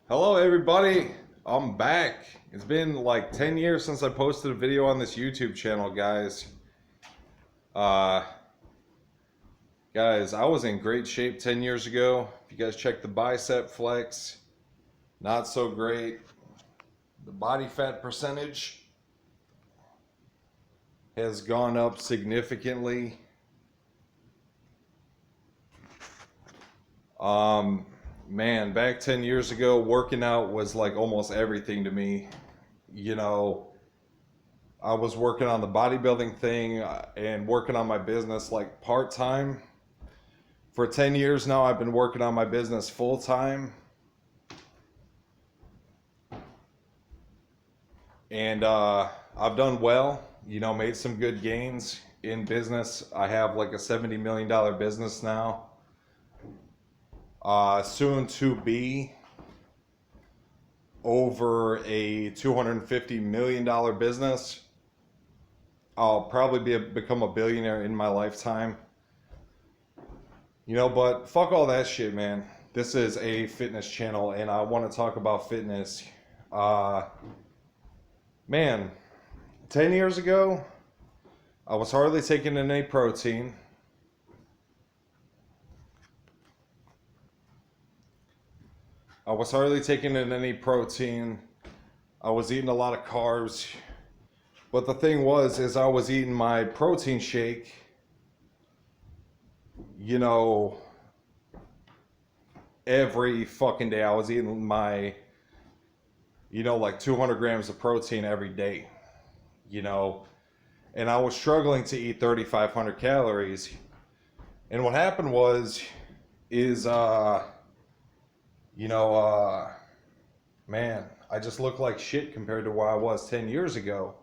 Hello everybody, I'm back. It's been like 10 years since I posted a video on this YouTube channel, guys. Uh, guys, I was in great shape 10 years ago. If you guys check the bicep flex, not so great. The body fat percentage has gone up significantly. Um, Man, back 10 years ago, working out was like almost everything to me. You know, I was working on the bodybuilding thing and working on my business like part time. For 10 years now, I've been working on my business full time. And I've done well, made some good gains in business. I have like a $70 million business now. Soon to be over a $250 million business. I'll probably become a billionaire in my lifetime. But fuck all that shit, man. This is a fitness channel, and I want to talk about fitness. Man, 10 years ago, I was hardly taking in any protein. I was hardly taking in any protein. I was eating a lot of carbs. But the thing is I was eating my protein shake, every fucking day. I was eating my, like 200 grams of protein every day, and I was struggling to eat 3,500 calories. And what happened is, man, I just look like shit compared to where I was 10 years ago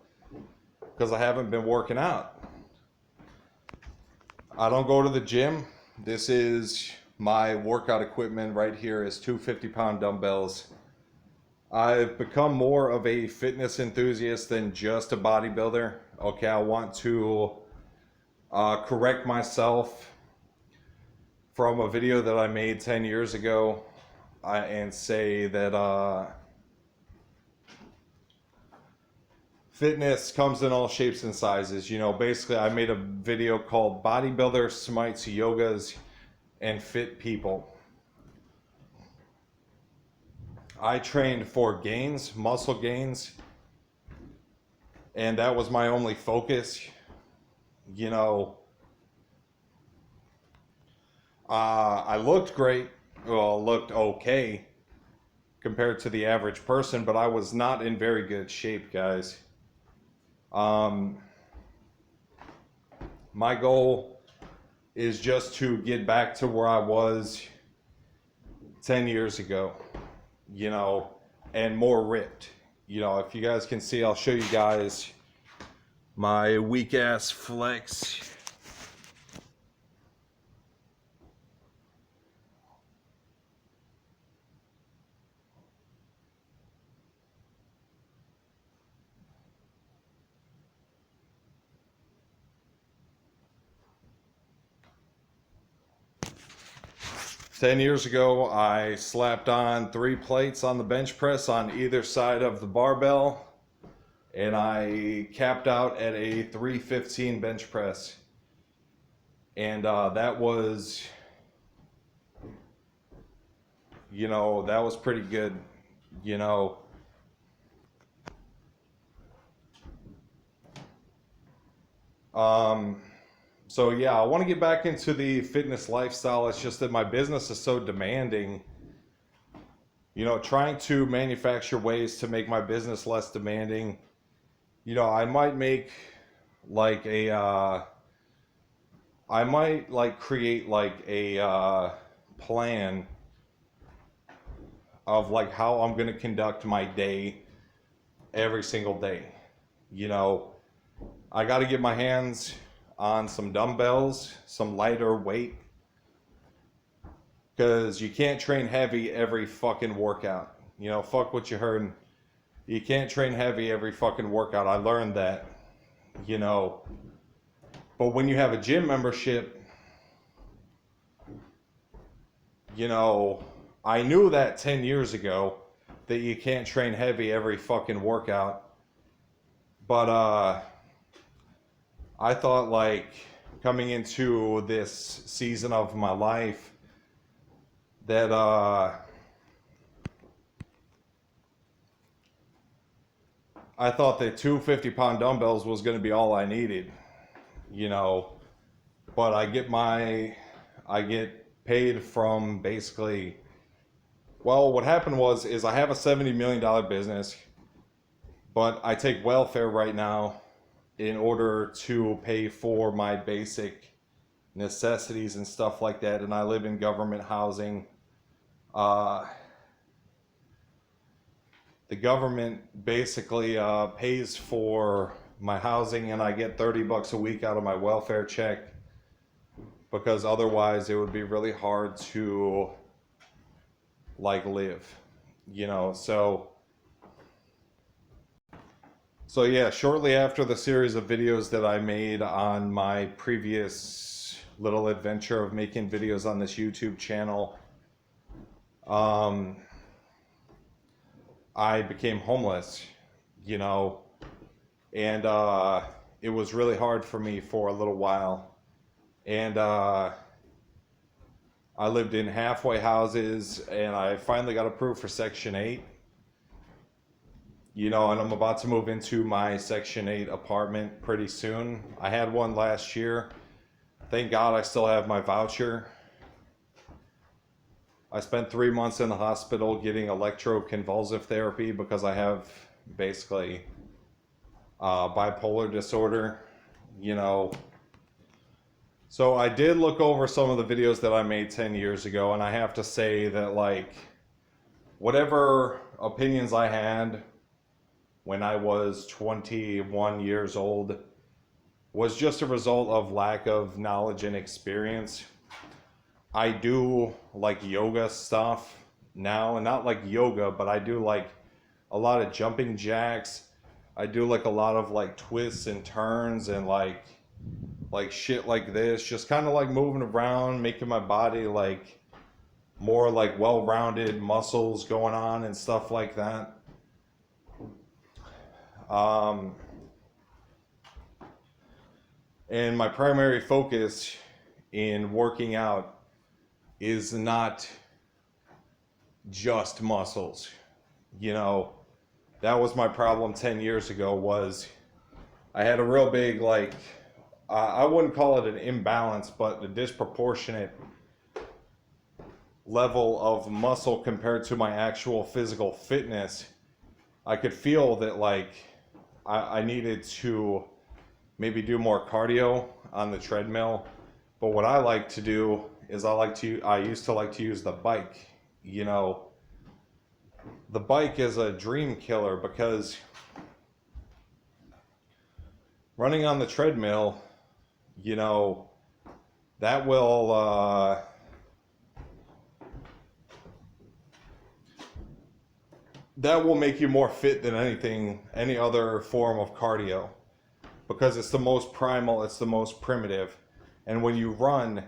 because I haven't been working out. I don't go to the gym. This is my workout equipment right here is two 50-pound dumbbells. I've become more of a fitness enthusiast than just a bodybuilder. Okay, I want to correct myself from a video that I made 10 years ago and say that fitness comes in all shapes and sizes. Basically, I made a video called Bodybuilder Smites Yogas and Fit People. I trained for gains, muscle gains, and that was my only focus. I looked great. Well, looked okay compared to the average person, but I was not in very good shape, guys. My goal is just to get back to where I was 10 years ago, and more ripped. If you guys can see, I'll show you guys my weak ass flex. 10 years ago, I slapped on 3 plates on the bench press on either side of the barbell, and I capped out at a 315 bench press. And that was, that was pretty good, So yeah, I want to get back into the fitness lifestyle. It's just that my business is so demanding. Trying to manufacture ways to make my business less demanding. I might make like I might like create like a plan of like how I'm gonna conduct my day every single day. I got to get my hands on some dumbbells, some lighter weight, because you can't train heavy every fucking workout. Fuck what you heard. You can't train heavy every fucking workout. I learned that, But when you have a gym membership, I knew that 10 years ago, that you can't train heavy every fucking workout. But I thought, like, coming into this season of my life that I thought that two 50-pound dumbbells was going to be all I needed, you know. But I get paid from basically, well, what happened is I have a $70 million business, but I take welfare right now in order to pay for my basic necessities and stuff like that. And I live in government housing. The government basically pays for my housing, and I get $30 a week out of my welfare check, because otherwise it would be really hard to like live, you know. So yeah, shortly after the series of videos that I made on my previous little adventure of making videos on this YouTube channel, I became homeless, you know, and it was really hard for me for a little while. And I lived in halfway houses, and I finally got approved for Section 8. You know, and I'm about to move into my Section 8 apartment pretty soon. I had one last year. Thank God I still have my voucher. I spent 3 months in the hospital getting electroconvulsive therapy because I have basically bipolar disorder, you know. So I did look over some of the videos that I made 10 years ago, and I have to say that, like, whatever opinions I had when I was 21 years old was just a result of lack of knowledge and experience. I do like yoga stuff now, and not like yoga, but I do like a lot of jumping jacks. I do like a lot of like twists and turns and like shit like this, just kind of like moving around, making my body like more like well-rounded muscles going on and stuff like that. And my primary focus in working out is not just muscles. You know, that was my problem 10 years ago, was I had a real big, like, I wouldn't call it an imbalance, but a disproportionate level of muscle compared to my actual physical fitness. I could feel that, like, I needed to maybe do more cardio on the treadmill. But what I like to do is I used to like to use the bike. You know, the bike is a dream killer, because running on the treadmill, you know, that will make you more fit than any other form of cardio, because it's the most primal, it's the most primitive. And when you run,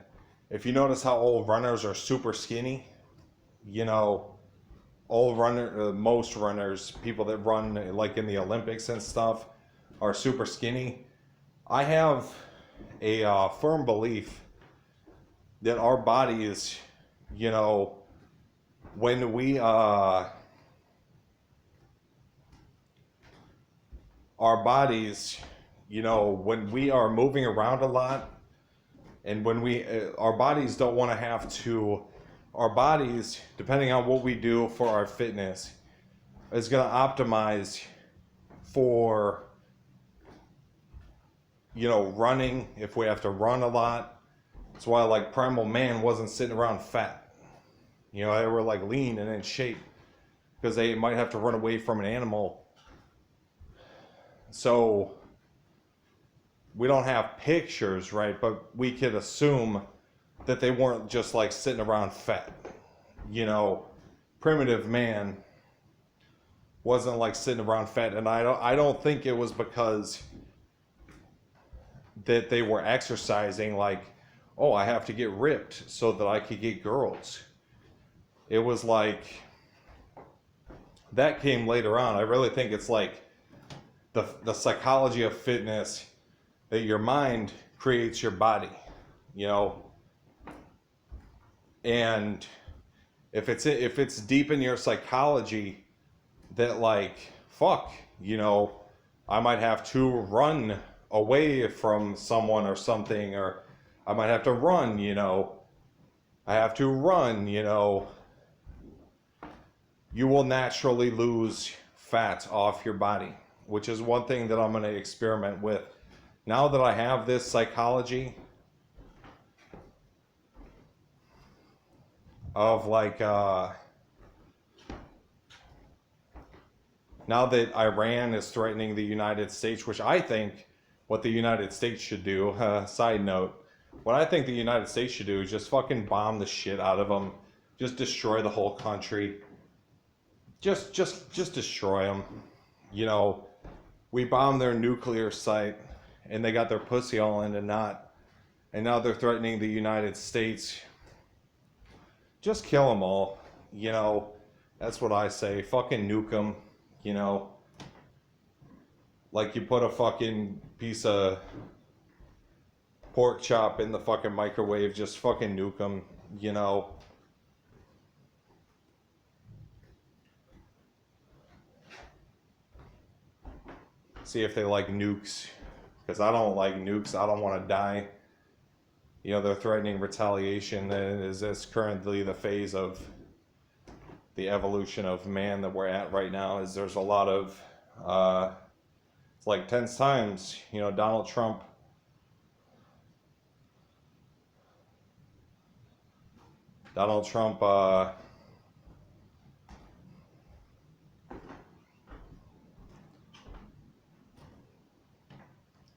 if you notice how old runners are super skinny, you know, most runners, people that run like in the Olympics and stuff, are super skinny. I have a firm belief that our bodies, you know, when we our bodies, you know, when we are moving around a lot, and when our bodies don't want to have to, our bodies, depending on what we do for our fitness, is going to optimize for, you know, running, if we have to run a lot. That's why, like, Primal Man wasn't sitting around fat. You know, they were like lean and in shape, because they might have to run away from an animal. So we don't have pictures, right? But we could assume that they weren't just like sitting around fat. You know, primitive man wasn't like sitting around fat, and I don't think it was because that they were exercising like, oh, I have to get ripped so that I could get girls. It was like that came later on. I really think it's like the psychology of fitness, that your mind creates your body, you know, and if it's deep in your psychology that like fuck, you know, I might have to run away from someone or something, or I might have to run, you know, I have to run, you know, you will naturally lose fat off your body, which is one thing that I'm going to experiment with. Now that I have this psychology of like, now that Iran is threatening the United States, which I think what the United States should do, side note, what I think the United States should do is just fucking bomb the shit out of them. Just destroy the whole country. Just destroy them. You know, we bombed their nuclear site and they got their pussy all in a knot. And now they're threatening the United States. Just kill them all. You know, that's what I say. Fucking nuke them. You know, like you put a fucking piece of pork chop in the fucking microwave, just fucking nuke them, you know. See if they like nukes, because I don't like nukes. I don't want to die. You know, they're threatening retaliation. Is this currently the phase of the evolution of man that we're at right now? Is there's a lot of it's like 10 times, you know, Donald Trump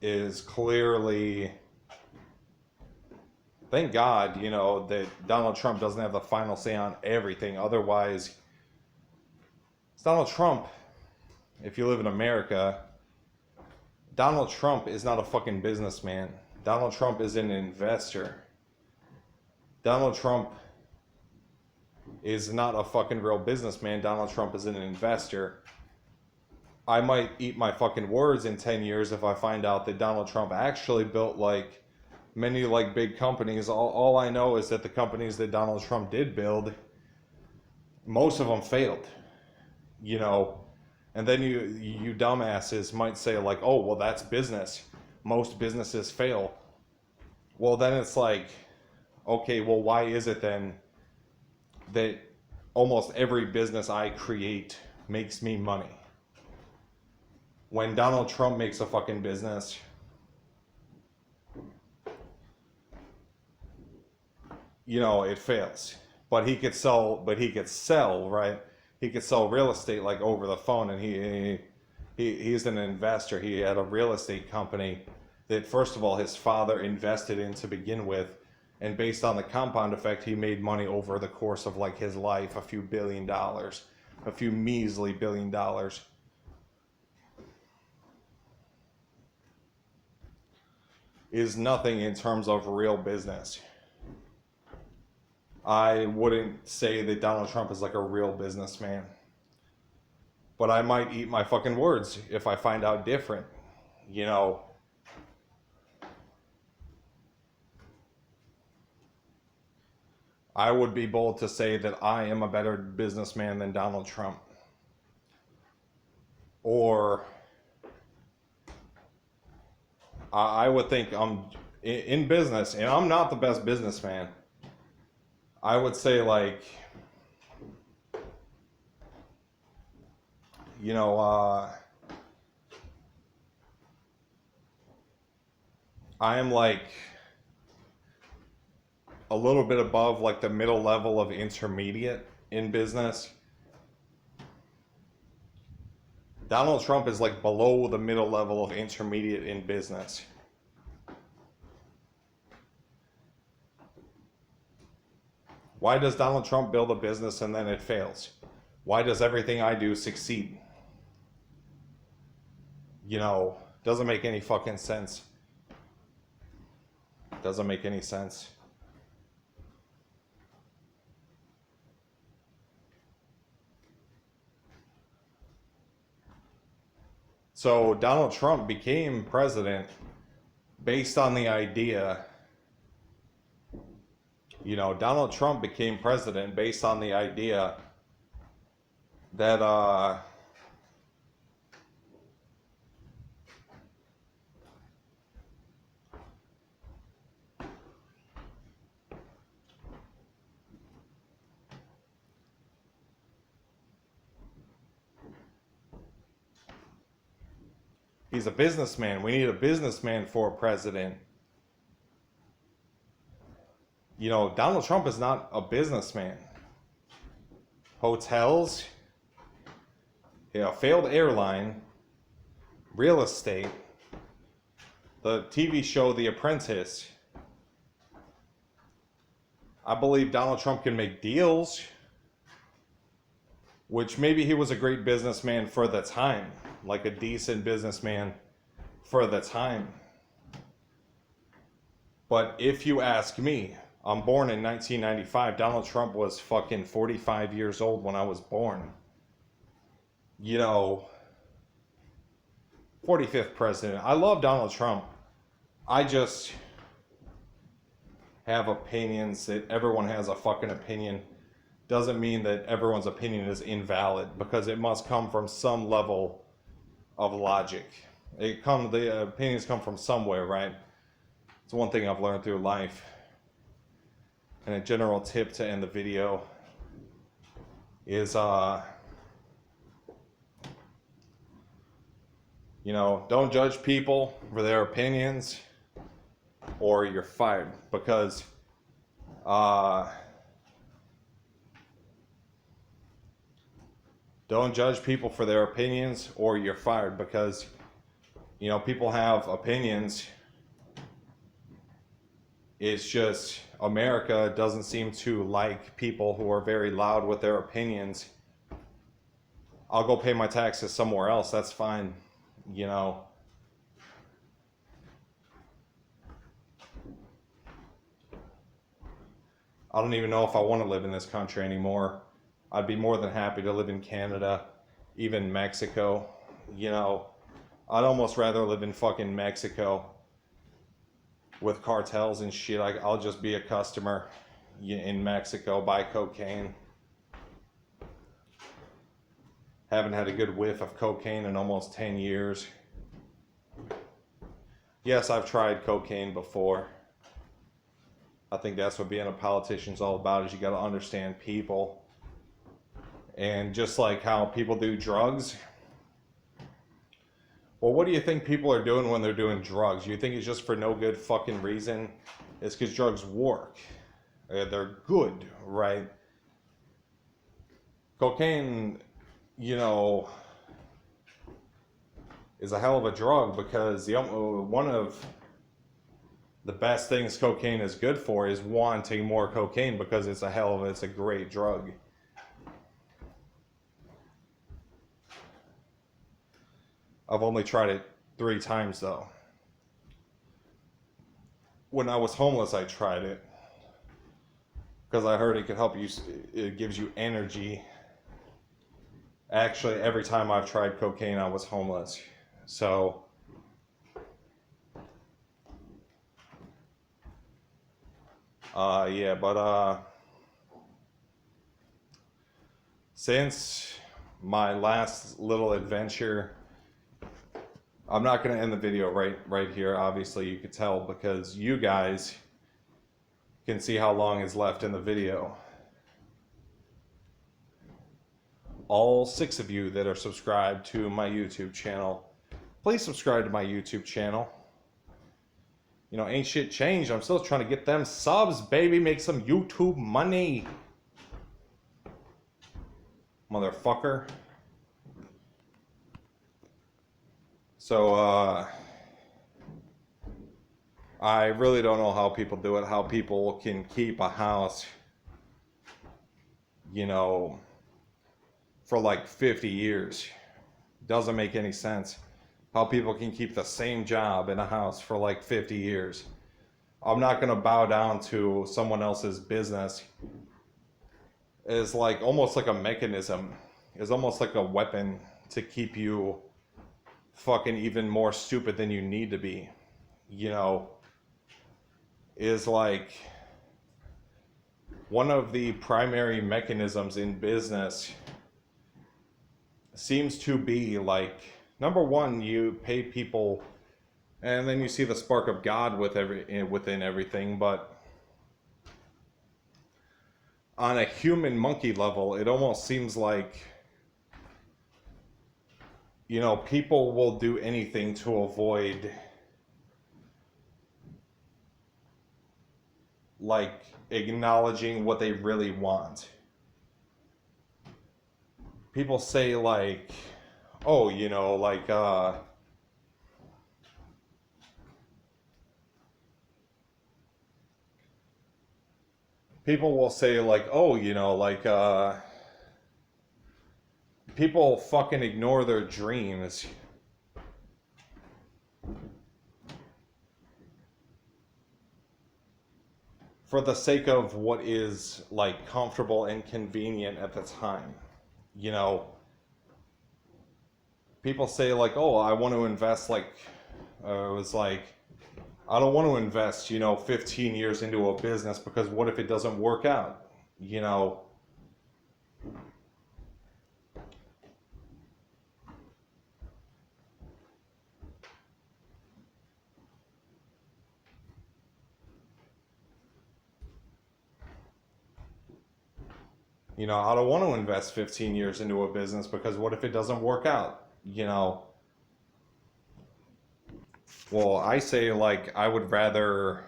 is clearly, thank God, you know, that Donald Trump doesn't have the final say on everything. Otherwise, it's Donald Trump. If you live in America, Donald Trump is not a fucking businessman. Donald Trump is an investor. Donald Trump is not a fucking real businessman. Donald Trump is an investor. I might eat my fucking words in 10 years if I find out that Donald Trump actually built like many like big companies. All I know is that the companies that Donald Trump did build, most of them failed, you know. And then you dumbasses might say like, oh, well, that's business. Most businesses fail. Well, then it's like, okay, well, why is it then that almost every business I create makes me money? When Donald Trump makes a fucking business, you know, it fails. But he could sell, right? He could sell real estate like over the phone, and he's an investor. He had a real estate company that, first of all, his father invested in to begin with, and based on the compound effect, he made money over the course of like his life, a few $1 billion, a few measly $1 billion. Is nothing in terms of real business. I wouldn't say that Donald Trump is like a real businessman. But I might eat my fucking words if I find out different. You know, I would be bold to say that I am a better businessman than Donald Trump. Or I would think I'm in business, and I'm not the best businessman. I would say like, you know, I am like a little bit above like the middle level of intermediate in business. Donald Trump is like below the middle level of intermediate in business. Why does Donald Trump build a business and then it fails? Why does everything I do succeed? You know, doesn't make any fucking sense. Doesn't make any sense. So Donald Trump became president based on the idea, Donald Trump became president based on the idea that he's a businessman. We need a businessman for president. Donald Trump is not a businessman. Hotels, failed airline, real estate, the TV show The Apprentice. I believe Donald Trump can make deals, which maybe he was a great businessman for the time, like a decent businessman for the time. But if you ask me, I'm born in 1995. Donald Trump was fucking 45 years old when I was born. 45th president. I love Donald Trump. I just have opinions. That everyone has a fucking opinion doesn't mean that everyone's opinion is invalid, because it must come from some level of logic. The opinions come from somewhere, right? It's one thing I've learned through life. And a general tip to end the video is don't judge people for their opinions or you're fired, because don't judge people for their opinions or you're fired, because people have opinions. It's just America doesn't seem to like people who are very loud with their opinions. I'll go pay my taxes somewhere else. That's fine. I don't even know if I want to live in this country anymore. I'd be more than happy to live in Canada, even Mexico. I'd almost rather live in fucking Mexico with cartels and shit. I'll just be a customer in Mexico, buy cocaine. Haven't had a good whiff of cocaine in almost 10 years. Yes, I've tried cocaine before. I think that's what being a politician's all about, is you got to understand people. And just like how people do drugs, well, what do you think people are doing when they're doing drugs? You think it's just for no good fucking reason? It's because drugs work. They're good, right? Cocaine, is a hell of a drug, because one of the best things cocaine is good for is wanting more cocaine, because it's a great drug. I've only tried it 3 times though. When I was homeless, I tried it because I heard it could help you. It gives you energy. Actually, every time I've tried cocaine, I was homeless. So since my last little adventure, I'm not going to end the video right here. Obviously, you could tell, because you guys can see how long is left in the video. All 6 of you that are subscribed to my YouTube channel, please subscribe to my YouTube channel. Ain't shit changed. I'm still trying to get them subs, baby. Make some YouTube money. Motherfucker. So, I really don't know how people do it, how people can keep a house, for like 50 years. Doesn't make any sense. How people can keep the same job in a house for like 50 years. I'm not going to bow down to someone else's business. It's almost like a mechanism. It's almost like a weapon to keep you fucking even more stupid than you need to be, you know, is like one of the primary mechanisms in business seems to be like, number one, you pay people and then you see the spark of God within everything, but on a human monkey level, it almost seems like, you know, people will do anything to avoid like acknowledging what they really want. People say like, oh, you know, like people will say like, oh, you know, like people fucking ignore their dreams for the sake of what is like comfortable and convenient at the time. You know, people say like, oh, I want to invest like, it was like, I don't want to invest, you know, 15 years into a business because what if it doesn't work out? You know, I don't want to invest 15 years into a business because what if it doesn't work out? You know, well, I say like I would rather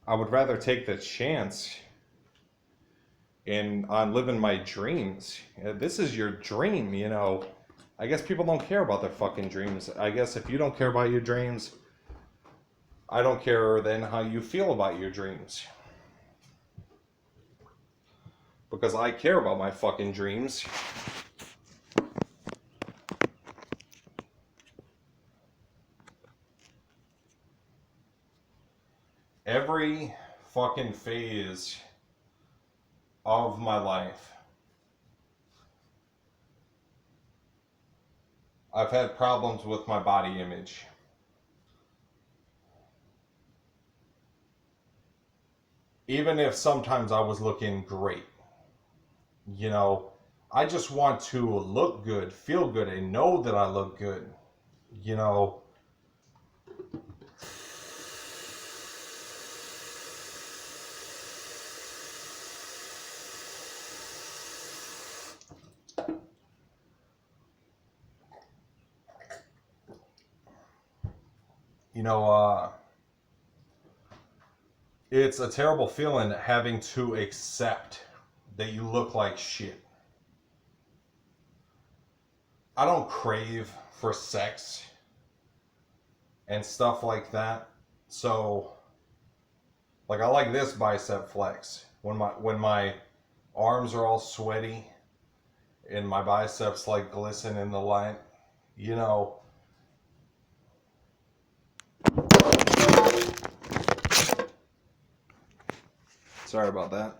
take the chance in on living my dreams. This is your dream, you know. I guess people don't care about their fucking dreams. I guess if you don't care about your dreams, I don't care then how you feel about your dreams. Because I care about my fucking dreams. Every fucking phase of my life, I've had problems with my body image. Even if sometimes I was looking great, you know, I just want to look good, feel good, and know that I look good, you know. You know, it's a terrible feeling having to accept that you look like shit. I don't crave for sex and stuff like that. So, like, I like this bicep flex when my arms are all sweaty and my biceps like glisten in the light. You know, sorry about that.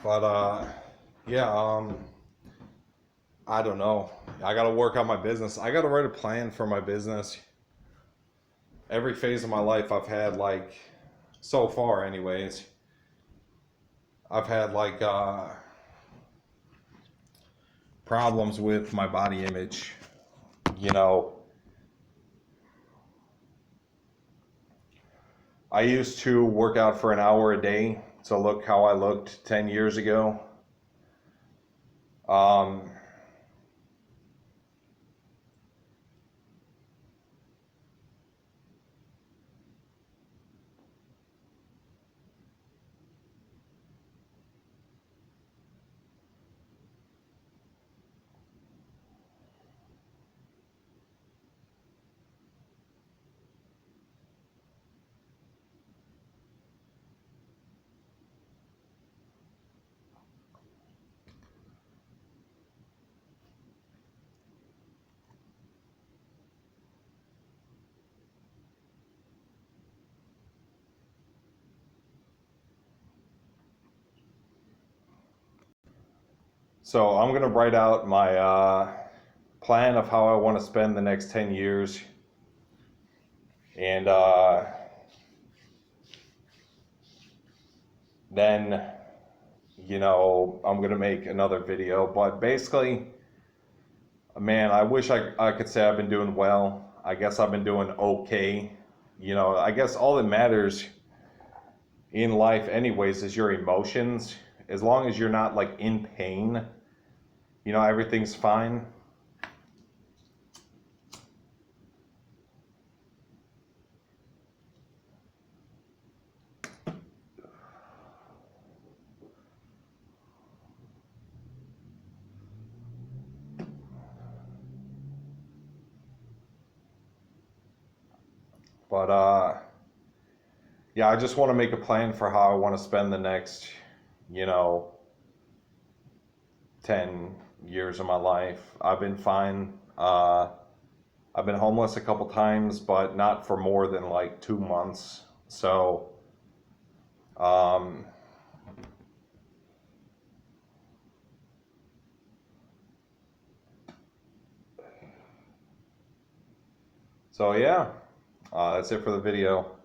But yeah, I don't know. I got to work on my business. I got to write a plan for my business. Every phase of my life I've had like so far anyways. I've had like problems with my body image, you know. I used to work out for an hour a day to look how I looked 10 years ago. Um, So I'm gonna write out my plan of how I want to spend the next 10 years, and then I'm gonna make another video. But basically, man, I wish I could say I've been doing well. I guess I've been doing okay. I guess all that matters in life anyways is your emotions. As long as you're not like in pain, everything's fine. But yeah, I just want to make a plan for how I want to spend the next, you know, 10 years of my life. I've been fine. I've been homeless a couple times, but not for more than like 2 months. So, um, so yeah, that's it for the video.